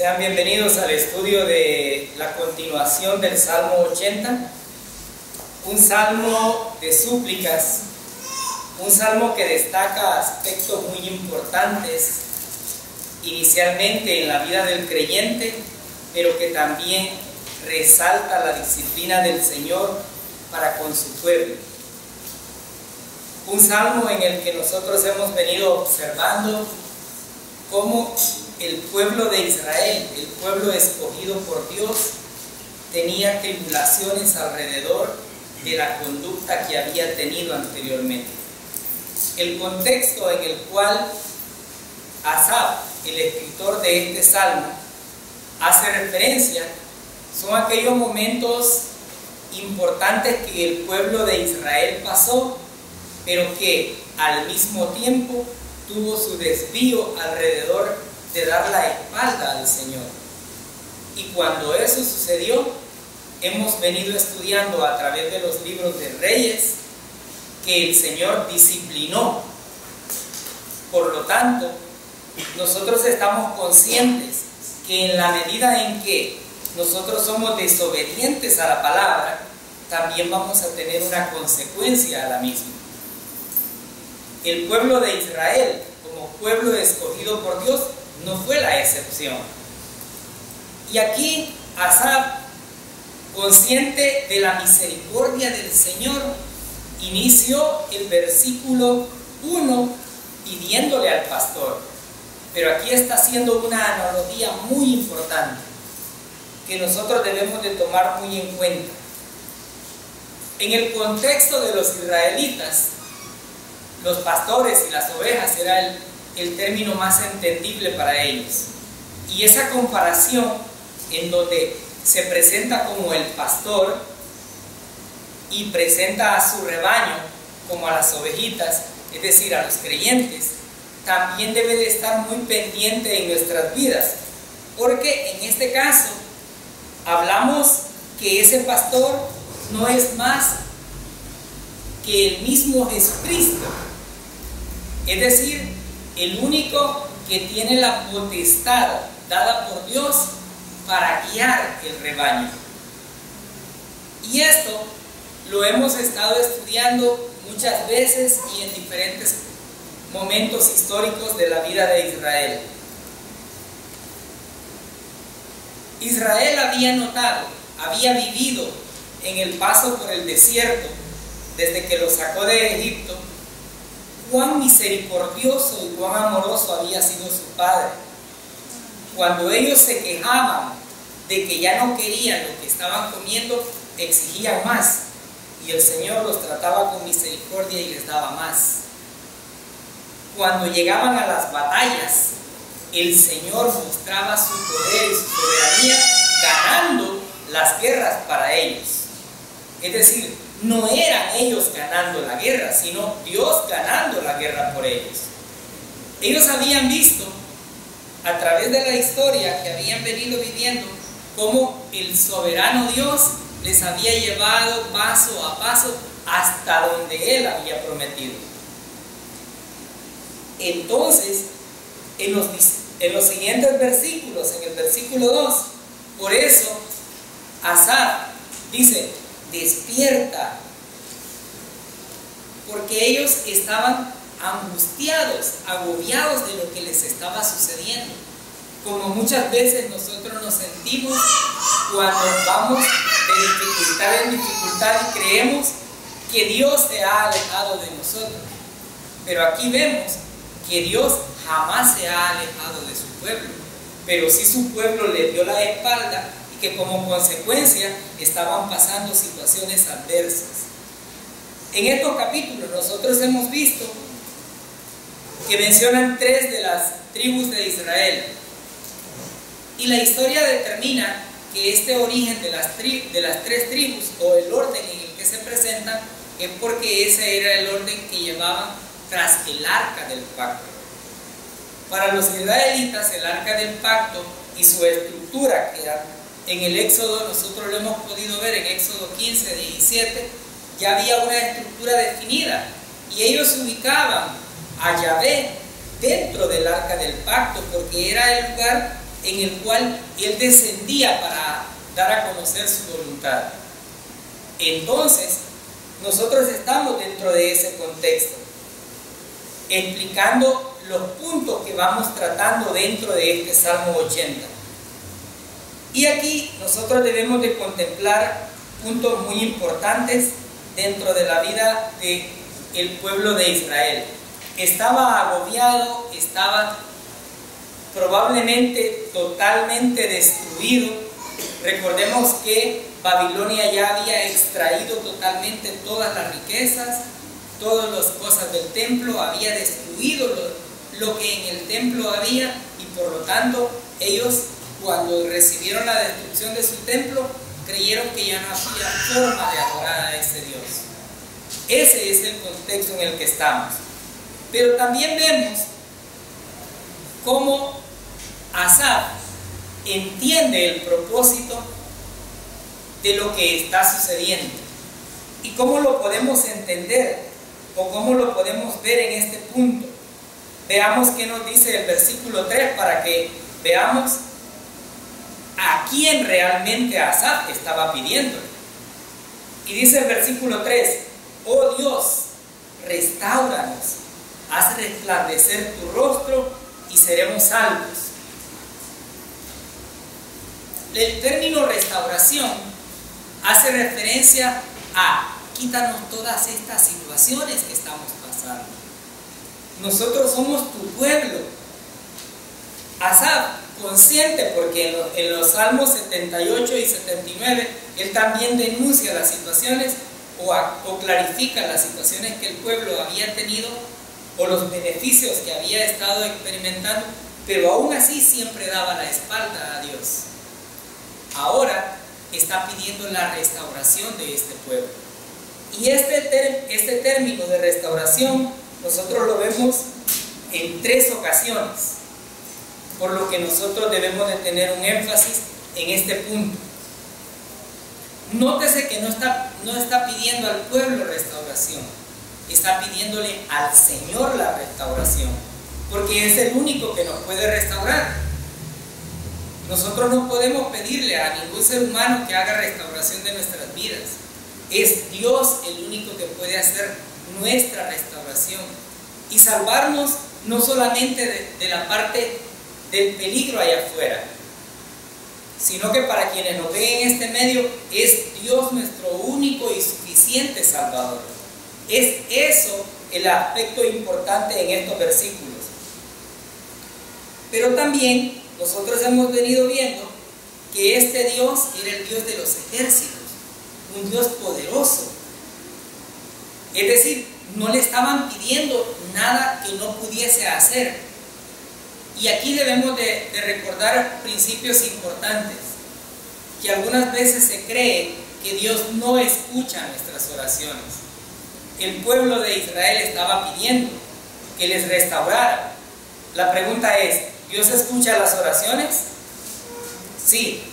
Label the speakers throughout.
Speaker 1: Sean bienvenidos al estudio de la continuación del Salmo 80, un salmo de súplicas, un salmo que destaca aspectos muy importantes inicialmente en la vida del creyente, pero que también resalta la disciplina del Señor para con su pueblo. Un salmo en el que nosotros hemos venido observando cómo el pueblo de Israel, el pueblo escogido por Dios, tenía tribulaciones alrededor de la conducta que había tenido anteriormente. El contexto en el cual Asaf, el escritor de este salmo, hace referencia son aquellos momentos importantes que el pueblo de Israel pasó, pero que al mismo tiempo tuvo su desvío alrededor de dar la espalda al Señor. Y cuando eso sucedió, hemos venido estudiando a través de los libros de Reyes que el Señor disciplinó. Por lo tanto, nosotros estamos conscientes que en la medida en que nosotros somos desobedientes a la palabra, también vamos a tener una consecuencia a la misma. El pueblo de Israel, como pueblo escogido por Dios, no fue la excepción. Y aquí Asaf, consciente de la misericordia del Señor, inició el versículo 1 pidiéndole al pastor. Pero aquí está haciendo una analogía muy importante que nosotros debemos de tomar muy en cuenta. En el contexto de los israelitas, los pastores y las ovejas era el término más entendible para ellos. Y esa comparación en donde se presenta como el pastor y presenta a su rebaño como a las ovejitas, es decir, a los creyentes, también debe de estar muy pendiente en nuestras vidas, porque en este caso hablamos que ese pastor no es más que el mismo Jesucristo, es decir, el único que tiene la potestad dada por Dios para guiar el rebaño. Y esto lo hemos estado estudiando muchas veces y en diferentes momentos históricos de la vida de Israel. Israel había vivido en el paso por el desierto desde que lo sacó de Egipto, cuán misericordioso y cuán amoroso había sido su padre. Cuando ellos se quejaban de que ya no querían lo que estaban comiendo, exigían más, y el Señor los trataba con misericordia y les daba más. Cuando llegaban a las batallas, el Señor mostraba su poder y su soberanía ganando las guerras para ellos. Es decir, no eran ellos ganando la guerra, sino Dios ganando la guerra por ellos. Ellos habían visto a través de la historia que habían venido viviendo cómo el soberano Dios les había llevado paso a paso hasta donde Él había prometido. Entonces, en los siguientes versículos, en el versículo 2, por eso Asaf dice: despierta, porque ellos estaban angustiados, agobiados de lo que les estaba sucediendo, como muchas veces nosotros nos sentimos cuando vamos de dificultad en dificultad y creemos que Dios se ha alejado de nosotros. Pero aquí vemos que Dios jamás se ha alejado de su pueblo, pero sí su pueblo le dio la espalda y que como consecuencia estaban pasando situaciones adversas. En estos capítulos nosotros hemos visto que mencionan 3 de las tribus de Israel, y la historia determina que este origen de las 3 tribus, o el orden en el que se presentan, es porque ese era el orden que llevaban tras el arca del pacto. Para los israelitas, el arca del pacto y su estructura, que era en el Éxodo, nosotros lo hemos podido ver en Éxodo 15, 17, ya había una estructura definida, y ellos ubicaban a Yahvé dentro del arca del pacto, porque era el lugar en el cual Él descendía para dar a conocer su voluntad. Entonces, nosotros estamos dentro de ese contexto, explicando los puntos que vamos tratando dentro de este Salmo 80. Y aquí nosotros debemos de contemplar puntos muy importantes dentro de la vida del pueblo de Israel. Estaba agobiado, estaba probablemente totalmente destruido. Recordemos que Babilonia ya había extraído totalmente todas las riquezas, todas las cosas del templo, había destruido lo que en el templo había, y por lo tanto ellos, cuando recibieron la destrucción de su templo, creyeron que ya no había forma de adorar a ese Dios. Ese es el contexto en el que estamos. Pero también vemos cómo Asaf entiende el propósito de lo que está sucediendo. ¿Y cómo lo podemos entender? ¿O cómo lo podemos ver en este punto? Veamos qué nos dice el versículo 3 para que veamos a quién realmente Asaf estaba pidiendo. Y dice el versículo 3: oh Dios, restáuranos, haz resplandecer tu rostro y seremos salvos. El término restauración hace referencia a quítanos todas estas situaciones que estamos pasando. Nosotros somos tu pueblo. Asaf, consciente, porque en los Salmos 78 y 79 él también denuncia las situaciones o clarifica las situaciones que el pueblo había tenido o los beneficios que había estado experimentando, pero aún así siempre daba la espalda a Dios. Ahora está pidiendo la restauración de este pueblo. Y este término de restauración nosotros lo vemos en 3 ocasiones, por lo que nosotros debemos de tener un énfasis en este punto. Nótese que no está pidiendo al pueblo restauración, está pidiéndole al Señor la restauración, porque es el único que nos puede restaurar. Nosotros no podemos pedirle a ningún ser humano que haga restauración de nuestras vidas. Es Dios el único que puede hacer nuestra restauración y salvarnos no solamente de la parte del peligro allá afuera, sino que para quienes nos ven en este medio, es Dios nuestro único y suficiente Salvador. Es eso el aspecto importante en estos versículos. Pero también nosotros hemos venido viendo que este Dios era el Dios de los ejércitos, un Dios poderoso. Es decir, no le estaban pidiendo nada que no pudiese hacer. Y aquí debemos de recordar principios importantes, que algunas veces se cree que Dios no escucha nuestras oraciones. El pueblo de Israel estaba pidiendo que les restaurara. La pregunta es, ¿Dios escucha las oraciones? Sí.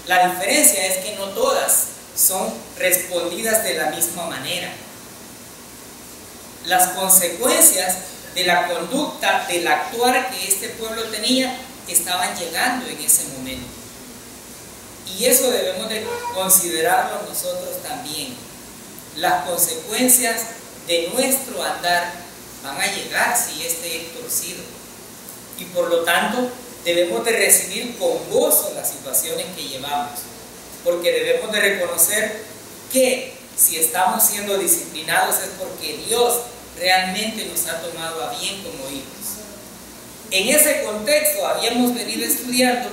Speaker 1: La diferencia es que no todas son respondidas de la misma manera. Las consecuencias de la conducta, del actuar que este pueblo tenía, estaban llegando en ese momento. Y eso debemos de considerarlo nosotros también. Las consecuencias de nuestro andar van a llegar si este es torcido. Y por lo tanto, debemos de recibir con gozo las situaciones que llevamos. Porque debemos de reconocer que si estamos siendo disciplinados es porque Dios realmente nos ha tomado a bien como hijos. En ese contexto habíamos venido estudiando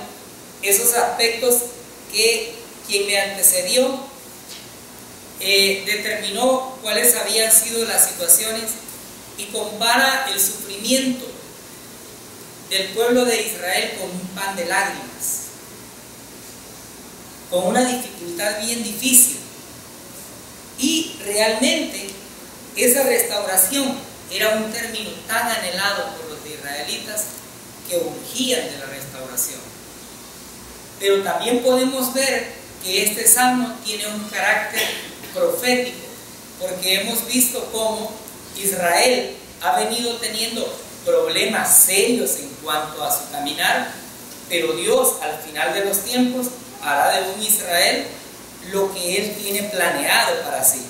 Speaker 1: esos aspectos que quien me antecedió determinó cuáles habían sido las situaciones y compara el sufrimiento del pueblo de Israel con un pan de lágrimas, con una dificultad bien difícil. Y realmente esa restauración era un término tan anhelado por los israelitas que urgían de la restauración. Pero también podemos ver que este salmo tiene un carácter profético, porque hemos visto cómo Israel ha venido teniendo problemas serios en cuanto a su caminar, pero Dios al final de los tiempos hará de un Israel lo que Él tiene planeado para sí.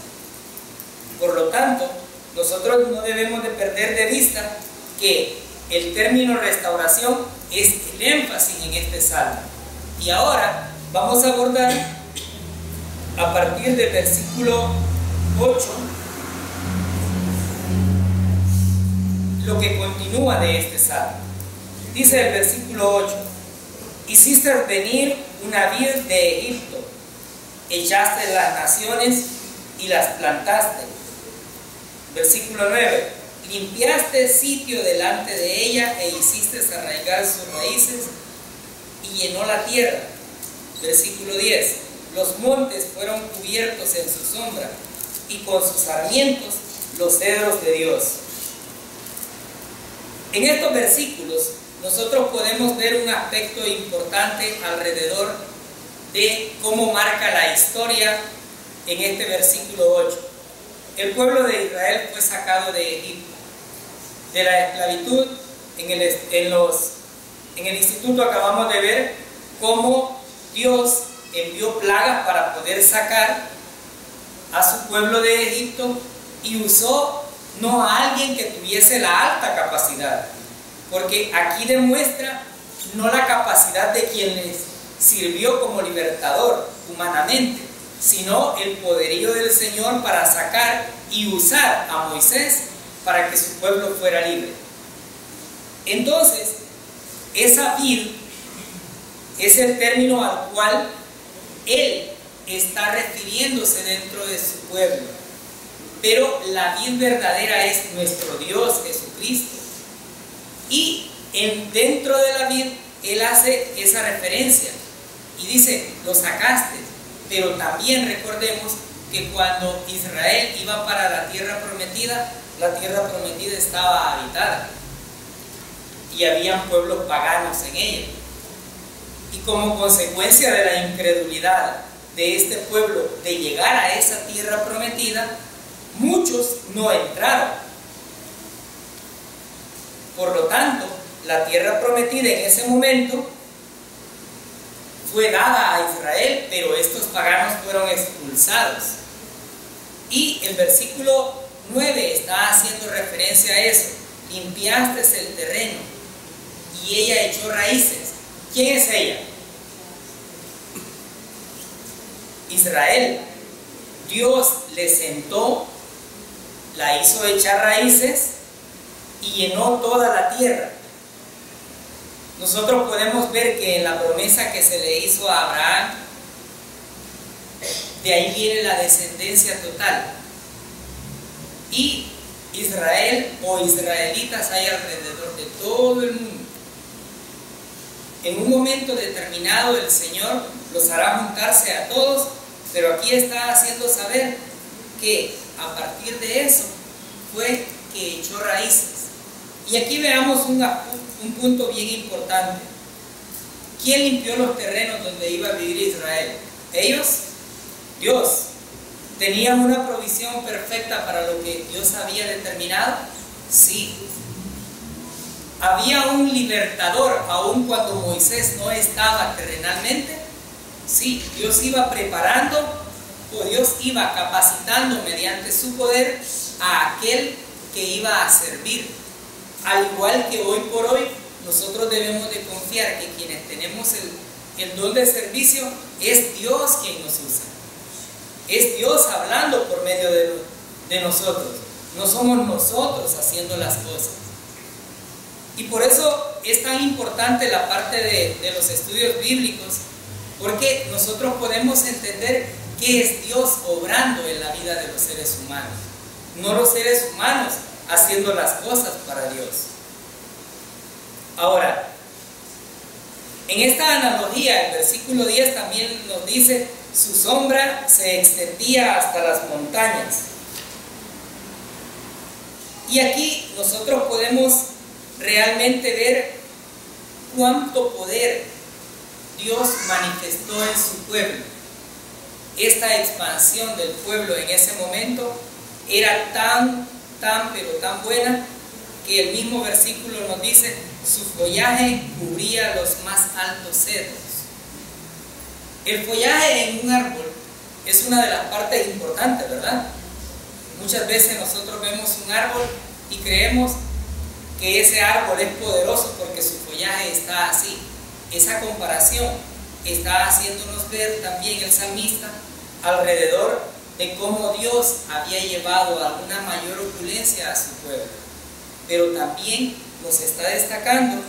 Speaker 1: Por lo tanto, nosotros no debemos de perder de vista que el término restauración es el énfasis en este salmo. Y ahora vamos a abordar a partir del versículo 8 lo que continúa de este salmo. Dice el versículo 8: hiciste venir una vid de Egipto, echaste las naciones y las plantaste. Versículo 9: limpiaste sitio delante de ella e hiciste arraigar sus raíces y llenó la tierra. Versículo 10: los montes fueron cubiertos en su sombra y con sus sarmientos los cedros de Dios. En estos versículos nosotros podemos ver un aspecto importante alrededor de cómo marca la historia en este versículo 8. El pueblo de Israel fue sacado de Egipto, de la esclavitud. En el instituto acabamos de ver cómo Dios envió plagas para poder sacar a su pueblo de Egipto, y usó no a alguien que tuviese la alta capacidad, porque aquí demuestra no la capacidad de quien les sirvió como libertador humanamente, sino el poderío del Señor para sacar y usar a Moisés para que su pueblo fuera libre. Entonces, esa vid es el término al cual Él está refiriéndose dentro de su pueblo. Pero la vid verdadera es nuestro Dios Jesucristo. Y dentro de la vid Él hace esa referencia y dice: lo sacaste. Pero también recordemos que cuando Israel iba para la tierra prometida estaba habitada y habían pueblos paganos en ella. Y como consecuencia de la incredulidad de este pueblo de llegar a esa tierra prometida, muchos no entraron. Por lo tanto, la tierra prometida en ese momento fue dada a Israel, pero estos paganos fueron expulsados. Y el versículo 9 está haciendo referencia a eso: limpiaste el terreno y ella echó raíces. ¿Quién es ella? Israel. Dios le sentó, la hizo echar raíces y llenó toda la tierra. Nosotros podemos ver que en la promesa que se le hizo a Abraham, de ahí viene la descendencia total. Y Israel o israelitas hay alrededor de todo el mundo. En un momento determinado el Señor los hará juntarse a todos, pero aquí está haciendo saber que a partir de eso fue que echó raíces. Y aquí veamos un punto bien importante. ¿Quién limpió los terrenos donde iba a vivir Israel? ¿Ellos? Dios. ¿Tenían una provisión perfecta para lo que Dios había determinado? Sí. ¿Había un libertador aun cuando Moisés no estaba terrenalmente? Sí. Dios iba preparando, o Dios iba capacitando mediante su poder a aquel que iba a servir. Al igual que hoy por hoy, nosotros debemos de confiar que quienes tenemos el don de servicio, es Dios quien nos usa. Es Dios hablando por medio de nosotros. No somos nosotros haciendo las cosas. Y por eso es tan importante la parte de los estudios bíblicos, porque nosotros podemos entender qué es Dios obrando en la vida de los seres humanos, no los seres humanos haciendo las cosas para Dios. Ahora, en esta analogía, el versículo 10 también nos dice: su sombra se extendía hasta las montañas. Y aquí nosotros podemos realmente ver cuánto poder Dios manifestó en su pueblo. Esta expansión del pueblo en ese momento era tan buena que el mismo versículo nos dice, su follaje cubría los más altos cedros. El follaje en un árbol es una de las partes importantes, ¿verdad? Muchas veces nosotros vemos un árbol y creemos que ese árbol es poderoso porque su follaje está así. Esa comparación está haciéndonos ver también el salmista alrededor de cómo Dios había llevado a una mayor opulencia a su pueblo. Pero también nos está destacando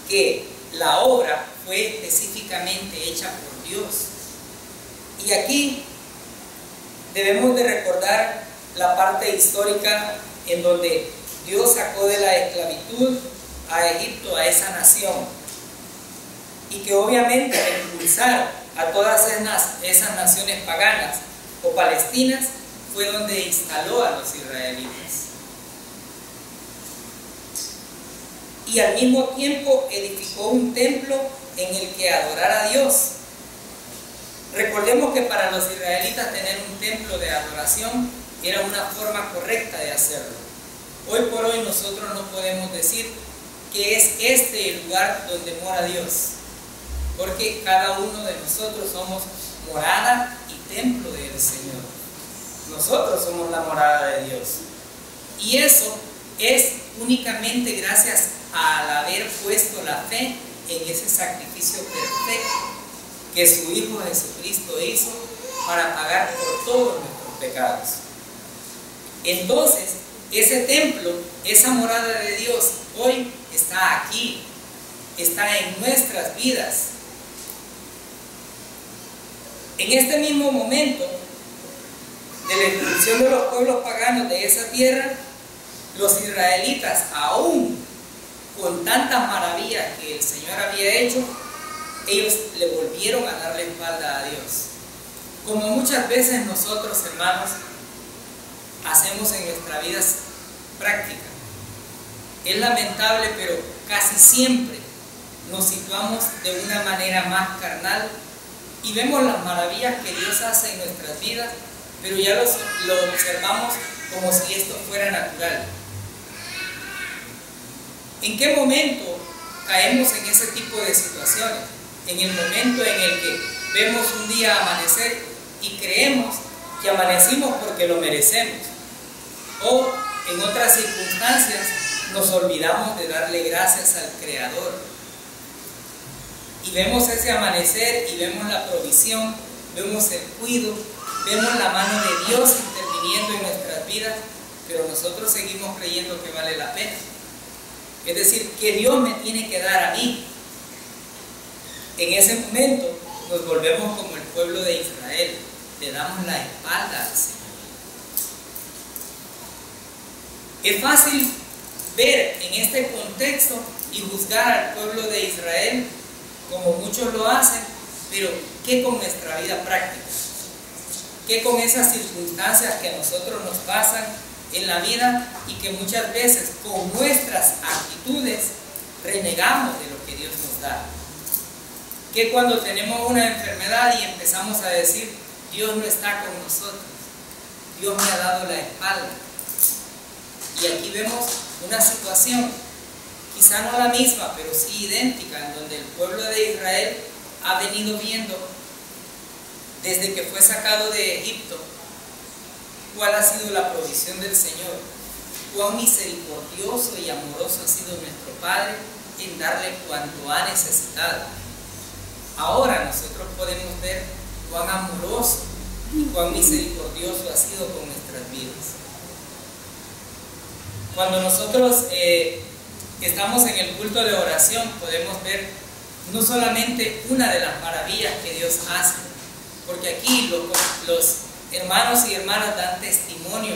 Speaker 1: que la obra fue específicamente hecha por Dios. Y aquí debemos de recordar la parte histórica en donde Dios sacó de la esclavitud a Egipto, a esa nación, y que obviamente al impulsar a todas esas naciones paganas o palestinas fue donde instaló a los israelitas. Y al mismo tiempo edificó un templo en el que adorar a Dios. Recordemos que para los israelitas tener un templo de adoración era una forma correcta de hacerlo. Hoy por hoy nosotros no podemos decir que es este el lugar donde mora Dios, porque cada uno de nosotros somos morada y templo del Señor. Nosotros somos la morada de Dios. Y eso es únicamente gracias al haber puesto la fe en ese sacrificio perfecto que su Hijo Jesucristo hizo para pagar por todos nuestros pecados. Entonces, ese templo, esa morada de Dios, hoy está aquí, está en nuestras vidas. En este mismo momento de la expulsión de los pueblos paganos de esa tierra, los israelitas, aún con tantas maravillas que el Señor había hecho, ellos le volvieron a dar la espalda a Dios. Como muchas veces nosotros, hermanos, hacemos en nuestra vida práctica. Es lamentable, pero casi siempre nos situamos de una manera más carnal y vemos las maravillas que Dios hace en nuestras vidas, pero ya lo observamos como si esto fuera natural. ¿En qué momento caemos en ese tipo de situaciones? En el momento en el que vemos un día amanecer y creemos que amanecimos porque lo merecemos, o en otras circunstancias nos olvidamos de darle gracias al Creador y vemos ese amanecer y vemos la provisión, vemos el cuidado, vemos la mano de Dios interviniendo en nuestras vidas, pero nosotros seguimos creyendo que vale la pena. Es decir, que Dios me tiene que dar a mí. En ese momento nos volvemos como el pueblo de Israel, le damos la espalda al Señor. Es fácil ver en este contexto y juzgar al pueblo de Israel como muchos lo hacen, pero ¿qué con nuestra vida práctica? ¿Qué con esas circunstancias que a nosotros nos pasan en la vida y que muchas veces con nuestras actitudes renegamos de lo que Dios nos da? Que cuando tenemos una enfermedad y empezamos a decir, Dios no está con nosotros, Dios me ha dado la espalda. Y aquí vemos una situación, quizá no la misma, pero sí idéntica, en donde el pueblo de Israel ha venido viendo desde que fue sacado de Egipto cuál ha sido la provisión del Señor, cuán misericordioso y amoroso ha sido nuestro Padre en darle cuanto ha necesitado. Ahora nosotros podemos ver cuán amoroso y cuán misericordioso ha sido con nuestras vidas. Cuando nosotros estamos en el culto de oración, podemos ver no solamente una de las maravillas que Dios hace, porque aquí los hermanos y hermanas dan testimonio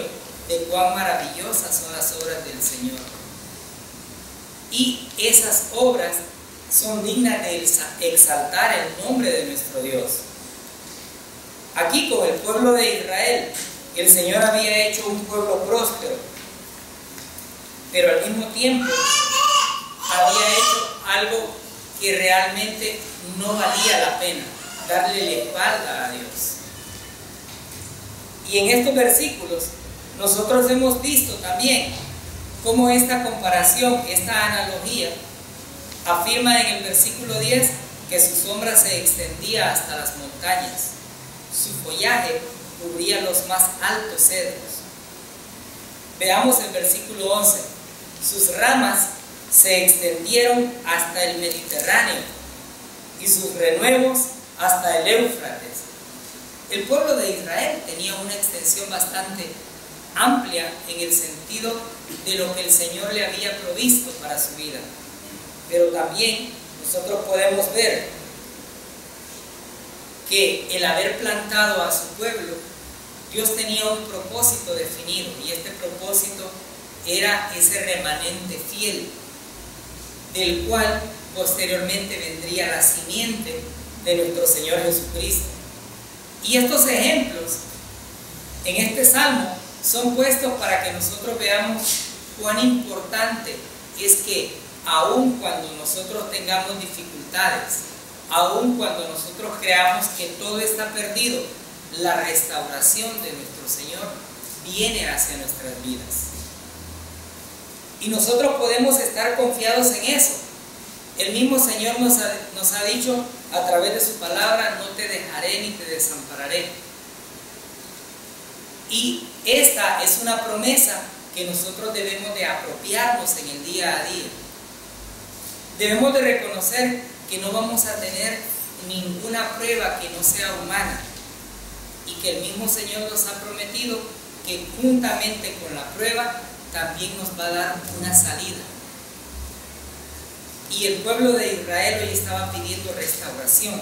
Speaker 1: de cuán maravillosas son las obras del Señor. Y esas obras son dignas de exaltar el nombre de nuestro Dios. Aquí con el pueblo de Israel, el Señor había hecho un pueblo próspero, pero al mismo tiempo había hecho algo que realmente no valía la pena, darle la espalda a Dios. Y en estos versículos nosotros hemos visto también cómo esta comparación, esta analogía, afirma en el versículo 10 que su sombra se extendía hasta las montañas, su follaje cubría los más altos cedros. Veamos el versículo 11. Sus ramas se extendieron hasta el Mediterráneo y sus renuevos hasta el Éufrates. El pueblo de Israel tenía una extensión bastante amplia en el sentido de lo que el Señor le había provisto para su vida. Pero también nosotros podemos ver que el haber plantado a su pueblo, Dios tenía un propósito definido, y este propósito era ese remanente fiel, del cual posteriormente vendría la simiente de nuestro Señor Jesucristo. Y estos ejemplos en este salmo son puestos para que nosotros veamos cuán importante es que aun cuando nosotros tengamos dificultades, aun cuando nosotros creamos que todo está perdido, la restauración de nuestro Señor viene hacia nuestras vidas. Y nosotros podemos estar confiados en eso. El mismo Señor nos ha dicho a través de su palabra: no te dejaré ni te desampararé. Y esta es una promesa que nosotros debemos de apropiarnos en el día a día. Debemos de reconocer que no vamos a tener ninguna prueba que no sea humana, y que el mismo Señor nos ha prometido que juntamente con la prueba también nos va a dar una salida. Y el pueblo de Israel hoy estaba pidiendo restauración,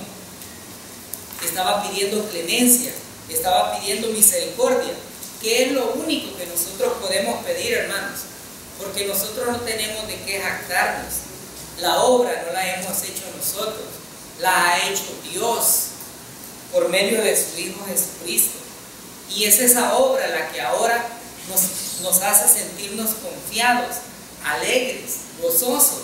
Speaker 1: estaba pidiendo clemencia, estaba pidiendo misericordia, que es lo único que nosotros podemos pedir, hermanos, porque nosotros no tenemos de qué jactarnos. La obra no la hemos hecho nosotros, la ha hecho Dios por medio de su Hijo Jesucristo. Y es esa obra la que ahora nos hace sentirnos confiados, alegres, gozosos,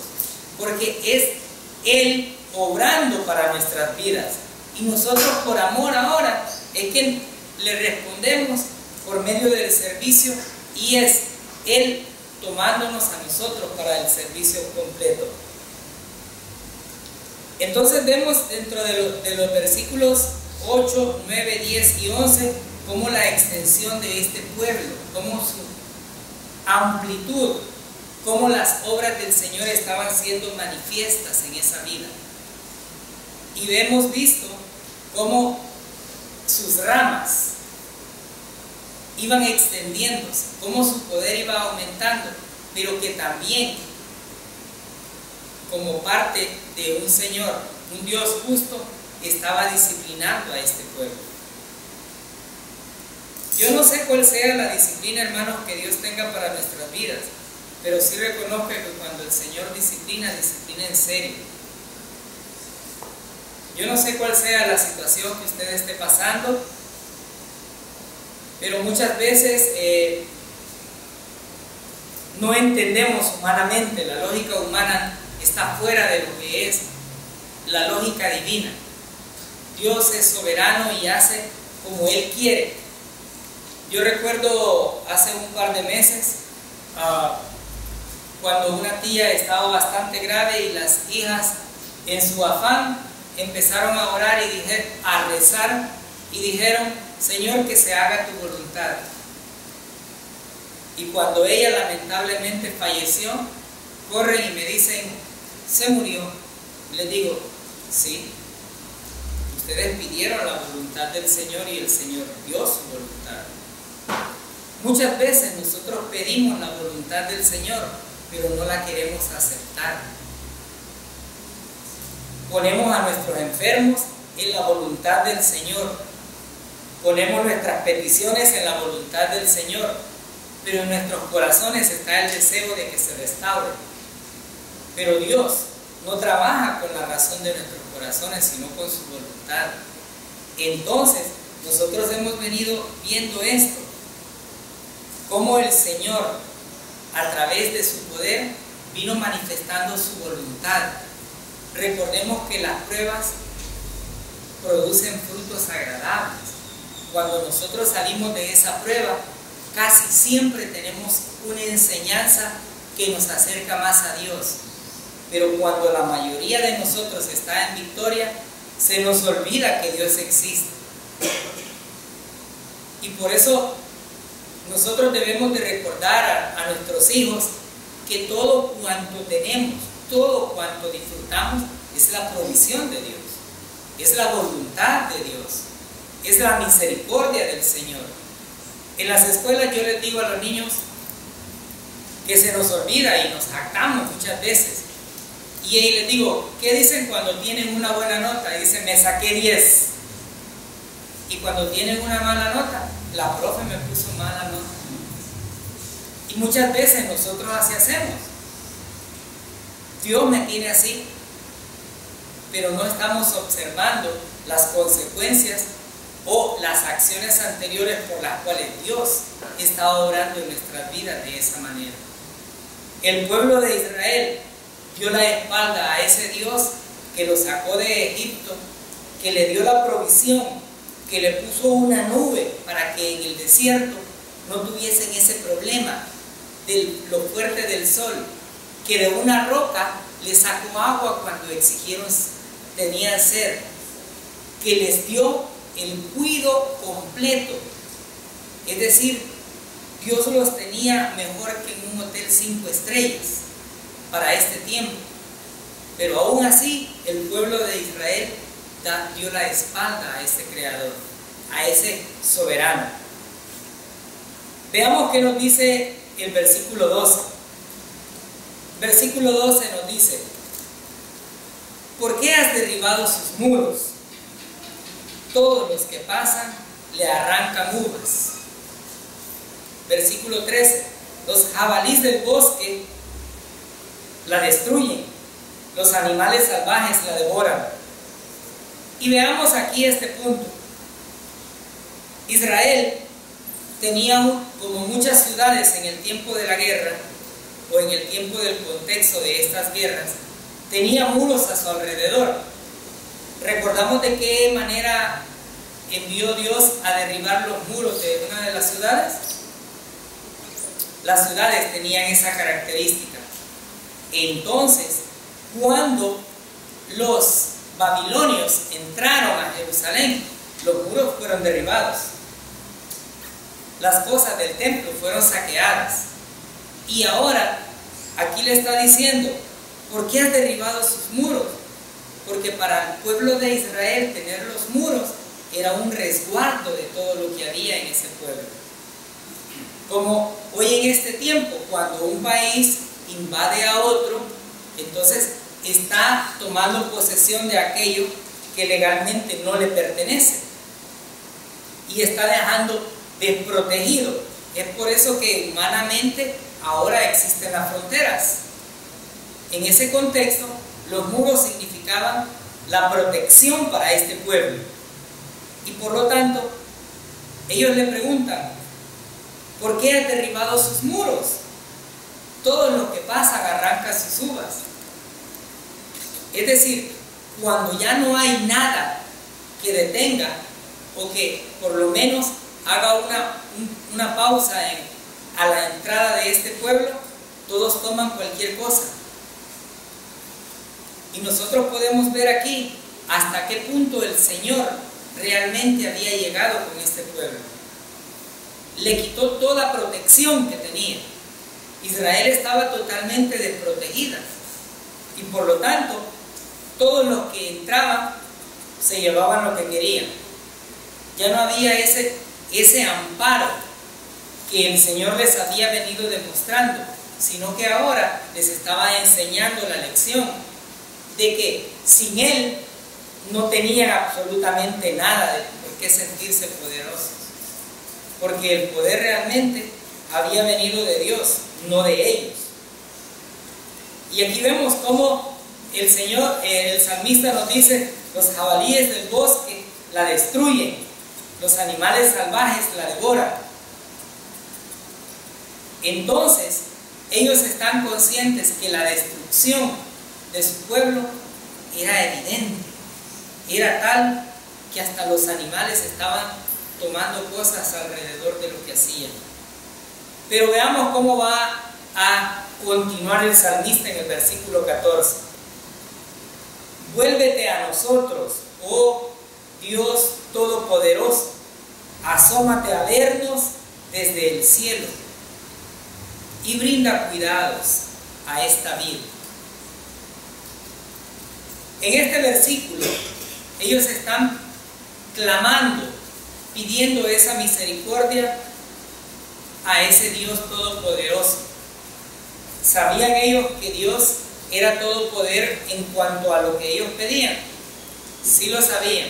Speaker 1: porque es Él obrando para nuestras vidas. Y nosotros por amor ahora es que le respondemos por medio del servicio, y es Él tomándonos a nosotros para el servicio completo. Entonces vemos dentro de los versículos 8, 9, 10 y 11 cómo la extensión de este pueblo, cómo su amplitud, cómo las obras del Señor estaban siendo manifiestas en esa vida. Y hemos visto cómo sus ramas iban extendiéndose, cómo su poder iba aumentando, pero que también, como parte de un Señor, un Dios justo, estaba disciplinando a este pueblo. Yo no sé cuál sea la disciplina, hermanos, que Dios tenga para nuestras vidas, pero sí reconozco que cuando el Señor disciplina, disciplina en serio. Yo no sé cuál sea la situación que usted esté pasando, pero muchas veces no entendemos humanamente. La lógica humana está fuera de lo que es la lógica divina. Dios es soberano y hace como Él quiere. Yo recuerdo hace un par de meses, cuando una tía estaba bastante grave y las hijas, en su afán, empezaron a orar y a rezar y dijeron: Señor, que se haga tu voluntad. Y cuando ella lamentablemente falleció, corren y me dicen: se murió. Les digo: sí, ustedes pidieron la voluntad del Señor y el Señor dio su voluntad. Muchas veces nosotros pedimos la voluntad del Señor, pero no la queremos aceptar. Ponemos a nuestros enfermos en la voluntad del Señor, ponemos nuestras peticiones en la voluntad del Señor, pero en nuestros corazones está el deseo de que se restaure. Pero Dios no trabaja con la razón de nuestros corazones, sino con su voluntad. Entonces, nosotros hemos venido viendo esto, cómo el Señor, a través de su poder, vino manifestando su voluntad. Recordemos que las pruebas producen frutos agradables. Cuando nosotros salimos de esa prueba, casi siempre tenemos una enseñanza que nos acerca más a Dios. Pero cuando la mayoría de nosotros está en victoria, se nos olvida que Dios existe. Y por eso nosotros debemos de recordar a nuestros hijos que todo cuanto tenemos, todo cuanto disfrutamos, es la provisión de Dios, es la voluntad de Dios, es la misericordia del Señor. En las escuelas yo les digo a los niños que se nos olvida y nos jactamos muchas veces. Y ahí les digo, ¿qué dicen cuando tienen una buena nota? Y dicen, me saqué 10. Y cuando tienen una mala nota, la profe me puso mala nota. Y muchas veces nosotros así hacemos. Dios me tiene así, pero no estamos observando las consecuencias o las acciones anteriores por las cuales Dios está obrando en nuestras vidas de esa manera. El pueblo de Israel dio la espalda a ese Dios que lo sacó de Egipto, que le dio la provisión, que le puso una nube para que en el desierto no tuviesen ese problema de lo fuerte del sol, que de una roca le sacó agua cuando exigieron, tenían sed, que les dio el cuidado completo. Es decir, Dios los tenía mejor que en un hotel 5 estrellas para este tiempo. Pero aún así, el pueblo de Israel dio la espalda a ese creador, a ese soberano. Veamos qué nos dice el versículo 12. Versículo 12 nos dice: ¿por qué has derribado sus muros? Todos los que pasan le arrancan uvas. Versículo 13: los jabalíes del bosque la destruyen, los animales salvajes la devoran. Y veamos aquí este punto. Israel tenía, como muchas ciudades en el tiempo de la guerra, o en el tiempo del contexto de estas guerras, tenía muros a su alrededor. ¿Recordamos de qué manera envió Dios a derribar los muros de una de las ciudades? Las ciudades tenían esa característica. Entonces, cuando los babilonios entraron a Jerusalén, los muros fueron derribados. Las cosas del templo fueron saqueadas. Y ahora, aquí le está diciendo, ¿por qué has derribado sus muros? Porque para el pueblo de Israel tener los muros era un resguardo de todo lo que había en ese pueblo. Como hoy en este tiempo, cuando un país invade a otro, entonces está tomando posesión de aquello que legalmente no le pertenece y está dejando desprotegido. Es por eso que humanamente ahora existen las fronteras. En ese contexto, los muros significaban la protección para este pueblo. Y por lo tanto, ellos le preguntan, ¿por qué has derribado sus muros? Todo lo que pasa arranca sus uvas. Es decir, cuando ya no hay nada que detenga o que por lo menos haga una pausa a la entrada de este pueblo, todos toman cualquier cosa. Y nosotros podemos ver aquí hasta qué punto el Señor realmente había llegado con este pueblo. Le quitó toda protección que tenía. Israel estaba totalmente desprotegida y por lo tanto todos los que entraban se llevaban lo que querían. Ya no había ese amparo que el Señor les había venido demostrando, sino que ahora les estaba enseñando la lección de que sin Él no tenían absolutamente nada de por qué sentirse poderosos, porque el poder realmente había venido de Dios, no de ellos. Y aquí vemos cómo el Señor, el salmista nos dice, los jabalíes del bosque la destruyen, los animales salvajes la devoran. Entonces, ellos están conscientes que la destrucción de su pueblo era evidente, era tal que hasta los animales estaban tomando cosas alrededor de lo que hacían. Pero veamos cómo va a continuar el salmista en el versículo 14. Vuélvete a nosotros, oh Dios Todopoderoso, asómate a vernos desde el cielo y brinda cuidados a esta vida. En este versículo, ellos están clamando, pidiendo esa misericordia a ese Dios todopoderoso. ¿Sabían ellos que Dios era todo poder en cuanto a lo que ellos pedían? Sí lo sabían.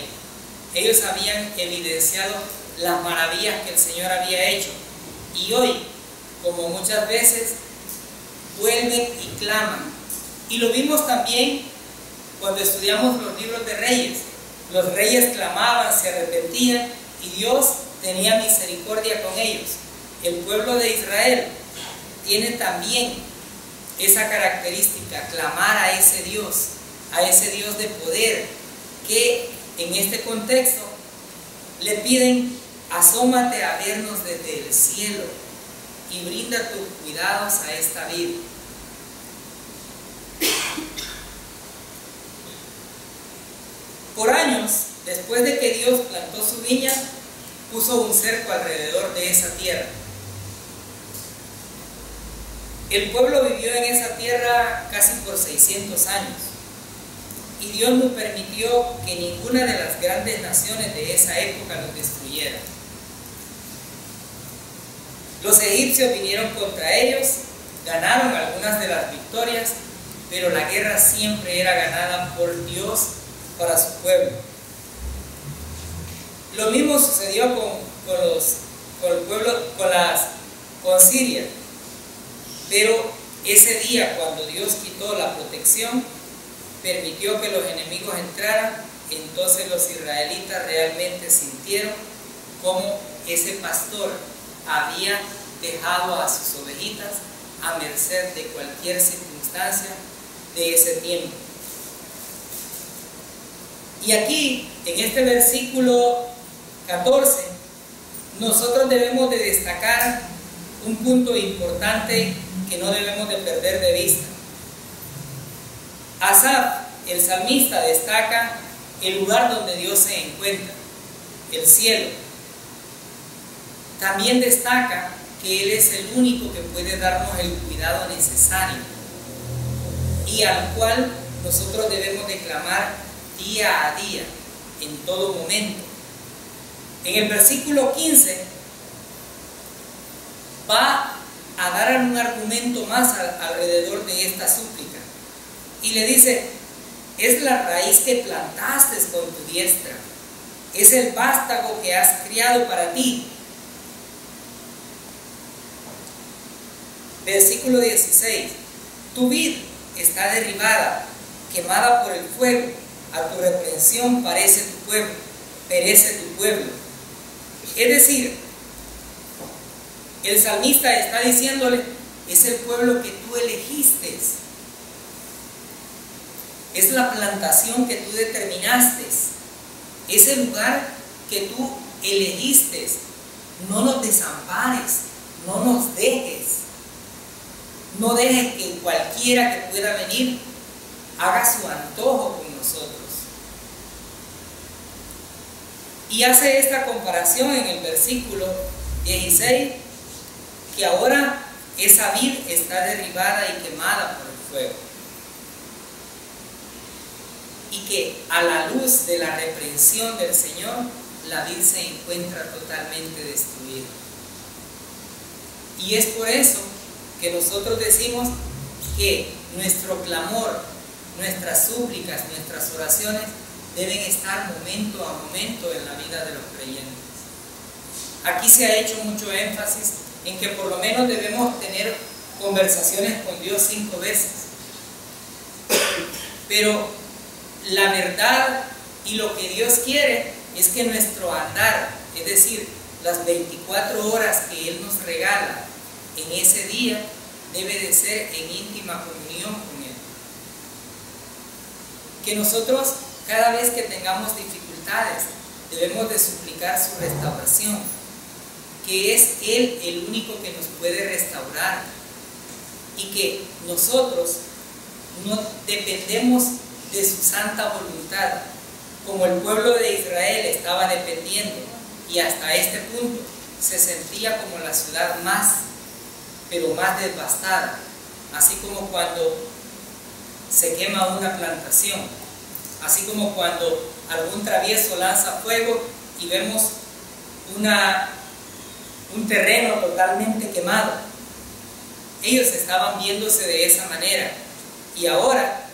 Speaker 1: Ellos habían evidenciado las maravillas que el Señor había hecho. Y hoy, como muchas veces, vuelven y claman. Y lo vimos también cuando estudiamos los libros de Reyes. Los reyes clamaban, se arrepentían y Dios tenía misericordia con ellos. El pueblo de Israel tiene también esa característica, clamar a ese Dios de poder, que en este contexto le piden: asómate a vernos desde el cielo y brinda tus cuidados a esta vida. Por años, después de que Dios plantó su viña, puso un cerco alrededor de esa tierra. El pueblo vivió en esa tierra casi por 600 años. Y Dios no permitió que ninguna de las grandes naciones de esa época los destruyera. Los egipcios vinieron contra ellos, ganaron algunas de las victorias, pero la guerra siempre era ganada por Dios para su pueblo. Lo mismo sucedió con Siria. Pero ese día, cuando Dios quitó la protección, permitió que los enemigos entraran, entonces los israelitas realmente sintieron cómo ese pastor había dejado a sus ovejitas a merced de cualquier circunstancia de ese tiempo. Y aquí, en este versículo 14, nosotros debemos de destacar un punto importante que no debemos de perder de vista. Asaf, el salmista, destaca el lugar donde Dios se encuentra, el cielo. También destaca que Él es el único que puede darnos el cuidado necesario y al cual nosotros debemos de clamar día a día, en todo momento. En el versículo 15 va a dar un argumento más alrededor de esta súplica y le dice: es la raíz que plantaste con tu diestra, es el vástago que has criado para ti. Versículo 16: tu vid está derribada, quemada por el fuego, a tu reprensión perece tu pueblo. Es decir, el salmista está diciéndole: es el pueblo que tú elegiste, es la plantación que tú determinaste, es el lugar que tú elegiste. No nos desampares, no nos dejes, no dejes que cualquiera que pueda venir haga su antojo con nosotros. Y hace esta comparación en el versículo 16, que ahora esa vid está derribada y quemada por el fuego, y que a la luz de la reprensión del Señor, la vid se encuentra totalmente destruida. Y es por eso que nosotros decimos que nuestro clamor, nuestras súplicas, nuestras oraciones deben estar momento a momento en la vida de los creyentes. Aquí se ha hecho mucho énfasis en que por lo menos debemos tener conversaciones con Dios 5 veces. Pero la verdad y lo que Dios quiere es que nuestro andar, es decir, las 24 horas que Él nos regala en ese día, debe de ser en íntima comunión con Él. Que nosotros, cada vez que tengamos dificultades, debemos de suplicar su restauración, que es Él el único que nos puede restaurar. y que nosotros no dependemos de su santa voluntad, como el pueblo de Israel estaba dependiendo, y hasta este punto se sentía como la ciudad más, pero más devastada, así como cuando se quema una plantación, así como cuando algún travieso lanza fuego y vemos un terreno totalmente quemado. Ellos estaban viéndose de esa manera y ahora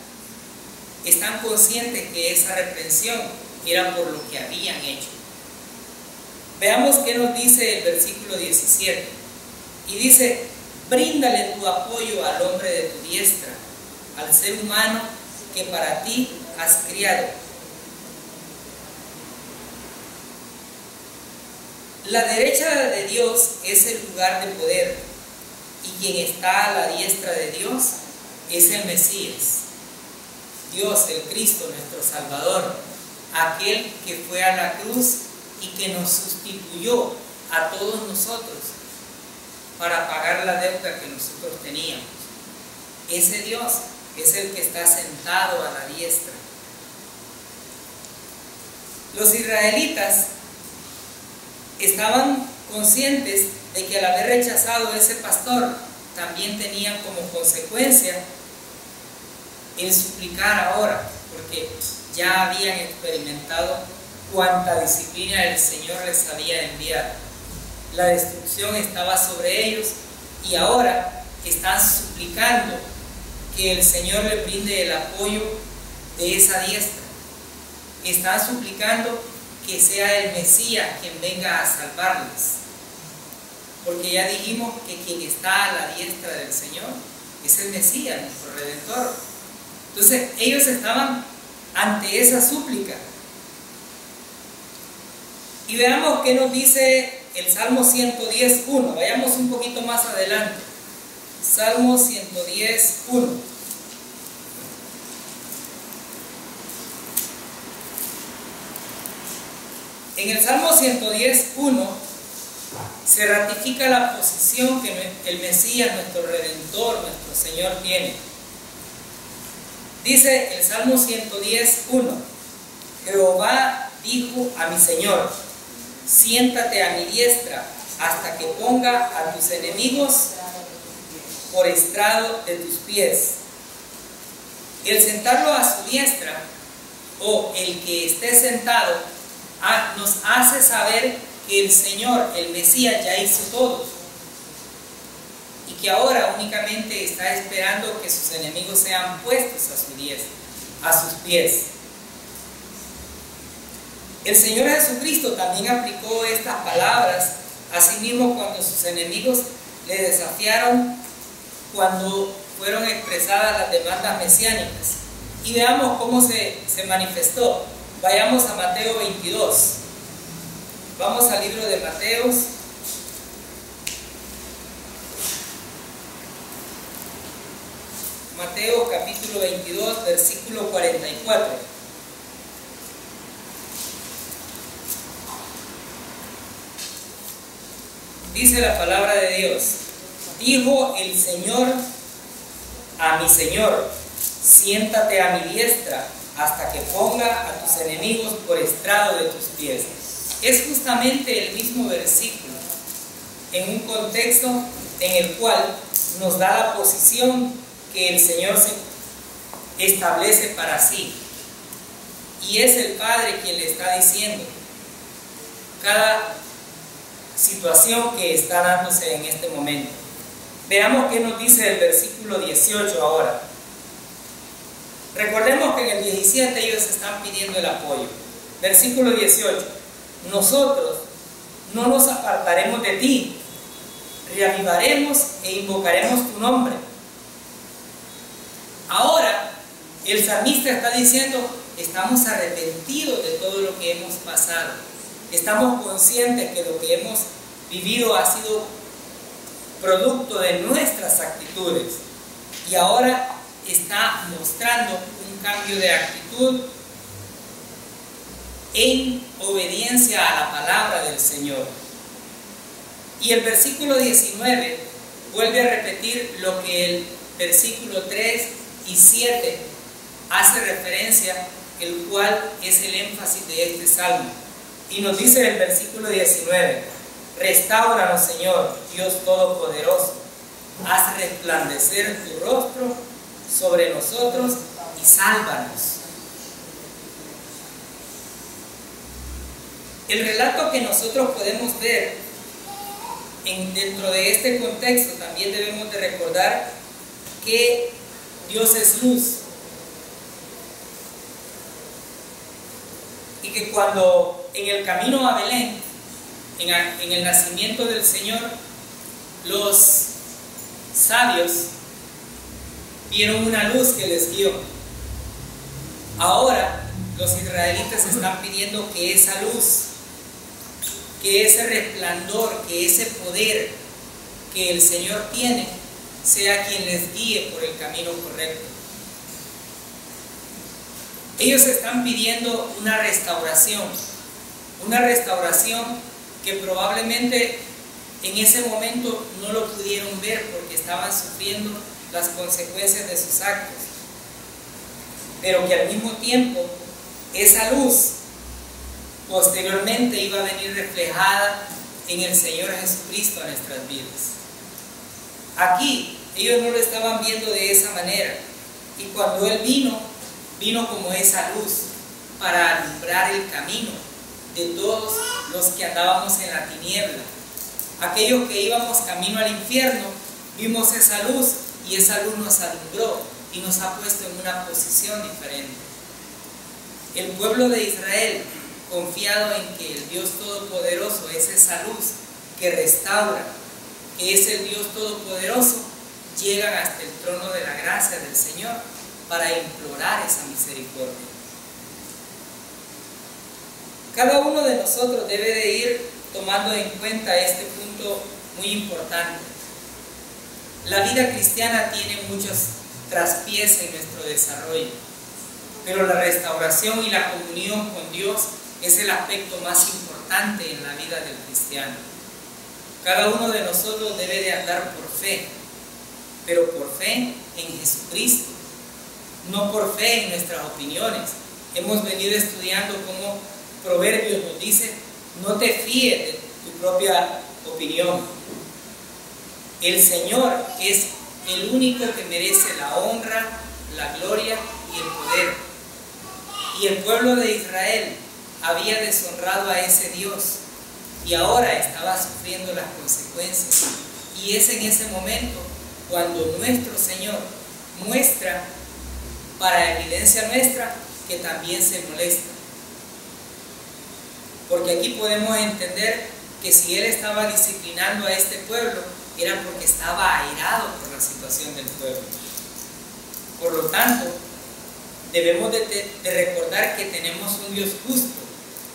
Speaker 1: están conscientes que esa reprensión era por lo que habían hecho. Veamos qué nos dice el versículo 17. Y dice: bríndale tu apoyo al hombre de tu diestra, al ser humano que para ti has criado. La derecha de Dios es el lugar de poder, y quien está a la diestra de Dios es el Mesías. Dios, el Cristo, nuestro Salvador, aquel que fue a la cruz y que nos sustituyó a todos nosotros para pagar la deuda que nosotros teníamos. Ese Dios es el que está sentado a la diestra. Los israelitas estaban conscientes de que al haber rechazado a ese pastor, también tenían como consecuencia el suplicar ahora, porque ya habían experimentado cuánta disciplina el Señor les había enviado. La destrucción estaba sobre ellos y ahora están suplicando que el Señor le brinde el apoyo de esa diestra. Están suplicando que sea el Mesías quien venga a salvarles, porque ya dijimos que quien está a la diestra del Señor es el Mesías, nuestro Redentor. Entonces ellos estaban ante esa súplica. Y veamos qué nos dice el Salmo 110:1. Vayamos un poquito más adelante. Salmo 110:1. En el Salmo 110:1 se ratifica la posición que el Mesías, nuestro Redentor, nuestro Señor, tiene. Dice el Salmo 110:1: Jehová dijo a mi Señor: siéntate a mi diestra hasta que ponga a tus enemigos por estrado de tus pies. El sentarlo a su diestra, o el que esté sentado, nos hace saber que el Señor, el Mesías, ya hizo todo y que ahora únicamente está esperando que sus enemigos sean puestos a su diestra, a sus pies. El Señor Jesucristo también aplicó estas palabras asimismo cuando sus enemigos le desafiaron, cuando fueron expresadas las demandas mesiánicas. Y veamos cómo se manifestó. Vayamos a Mateo 22. Vamos al libro de Mateos. Mateo capítulo 22, versículo 44. Dice la palabra de Dios: dijo el Señor a mi Señor: siéntate a mi diestra hasta que ponga a tus enemigos por estrado de tus pies. Es justamente el mismo versículo en un contexto en el cual nos da la posición que el Señor se establece para sí. Y es el Padre quien le está diciendo cada situación que está dándose en este momento. Veamos qué nos dice el versículo 18 ahora. Recordemos que en el 17 ellos están pidiendo el apoyo. Versículo 18: nosotros no nos apartaremos de ti, reavivaremos e invocaremos tu nombre. Ahora el salmista está diciendo: estamos arrepentidos de todo lo que hemos pasado, estamos conscientes que lo que hemos vivido ha sido producto de nuestras actitudes, y ahora está mostrando un cambio de actitud en obediencia a la palabra del Señor. Y el versículo 19 vuelve a repetir lo que el versículo 3 y 7 hace referencia, el cual es el énfasis de este salmo. Y nos dice el versículo 19: restáuranos, Señor, Dios Todopoderoso, haz resplandecer tu rostro sobre nosotros y sálvanos. El relato que nosotros podemos ver dentro de este contexto, también debemos de recordar que Dios es luz, y que cuando en el camino a Belén, en el nacimiento del Señor, los sabios vieron una luz que les guió. Ahora los israelitas están pidiendo que esa luz, que ese resplandor, que ese poder que el Señor tiene, sea quien les guíe por el camino correcto. Ellos están pidiendo una restauración que probablemente en ese momento no lo pudieron ver porque estaban sufriendo las consecuencias de sus actos, pero que al mismo tiempo esa luz posteriormente iba a venir reflejada en el Señor Jesucristo a nuestras vidas. Aquí ellos no lo estaban viendo de esa manera, y cuando Él vino como esa luz para alumbrar el camino de todos los que andábamos en la tiniebla. Aquellos que íbamos camino al infierno, vimos esa luz, y esa luz nos alumbró y nos ha puesto en una posición diferente. El pueblo de Israel, confiado en que el Dios Todopoderoso es esa luz que restaura, que es el Dios Todopoderoso, llegan hasta el trono de la gracia del Señor para implorar esa misericordia. Cada uno de nosotros debe de ir tomando en cuenta este punto muy importante. La vida cristiana tiene muchos traspiés en nuestro desarrollo, pero la restauración y la comunión con Dios es el aspecto más importante en la vida del cristiano. Cada uno de nosotros debe de andar por fe, pero por fe en Jesucristo, no por fe en nuestras opiniones. Hemos venido estudiando cómo Proverbios nos dice: no te fíes de tu propia opinión. El Señor es el único que merece la honra, la gloria y el poder. Y el pueblo de Israel había deshonrado a ese Dios y ahora estaba sufriendo las consecuencias. Y es en ese momento cuando nuestro Señor muestra, para evidencia nuestra, que también se molesta. Porque aquí podemos entender que si Él estaba disciplinando a este pueblo, era porque estaba airado por la situación del pueblo. Por lo tanto, debemos de recordar que tenemos un Dios justo,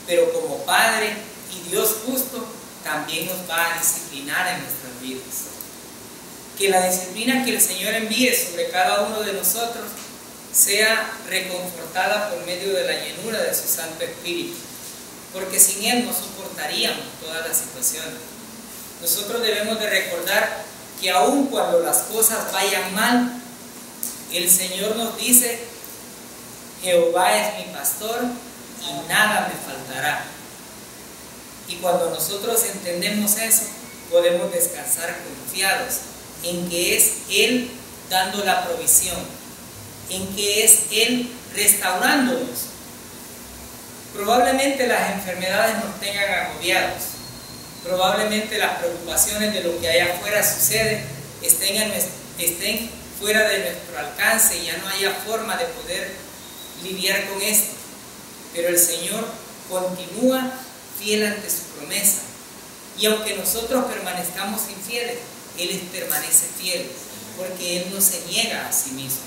Speaker 1: pero como Padre y Dios justo, también nos va a disciplinar en nuestras vidas. Que la disciplina que el Señor envíe sobre cada uno de nosotros sea reconfortada por medio de la llenura de su Santo Espíritu, porque sin Él no soportaríamos todas las situaciones. Nosotros debemos de recordar que aun cuando las cosas vayan mal, el Señor nos dice: Jehová es mi pastor y nada me faltará. Y cuando nosotros entendemos eso, podemos descansar confiados en que es Él dando la provisión, en que es Él restaurándonos. Probablemente las enfermedades nos tengan agobiados, probablemente las preocupaciones de lo que allá afuera sucede estén fuera de nuestro alcance y ya no haya forma de poder lidiar con esto. Pero el Señor continúa fiel ante su promesa, y aunque nosotros permanezcamos infieles, Él permanece fiel, porque Él no se niega a sí mismo.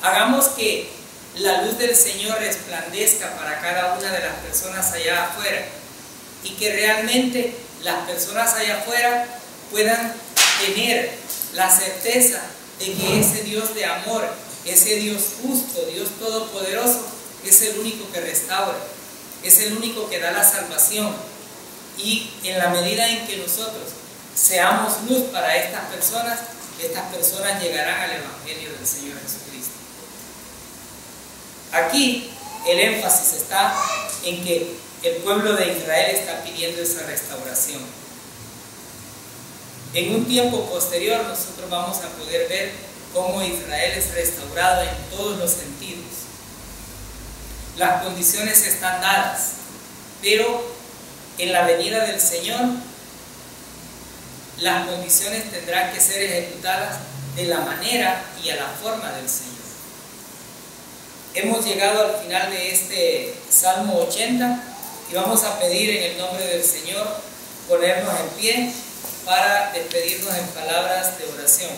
Speaker 1: Hagamos que la luz del Señor resplandezca para cada una de las personas allá afuera, y que realmente las personas allá afuera puedan tener la certeza de que ese Dios de amor, ese Dios justo, Dios todopoderoso, es el único que restaura, es el único que da la salvación. Y en la medida en que nosotros seamos luz para estas personas llegarán al Evangelio del Señor Jesucristo. Aquí el énfasis está en que el pueblo de Israel está pidiendo esa restauración. En un tiempo posterior nosotros vamos a poder ver cómo Israel es restaurado en todos los sentidos. Las condiciones están dadas, pero en la venida del Señor las condiciones tendrán que ser ejecutadas de la manera y a la forma del Señor. Hemos llegado al final de este Salmo 80 y vamos a pedir en el nombre del Señor ponernos en pie para despedirnos en palabras de oración.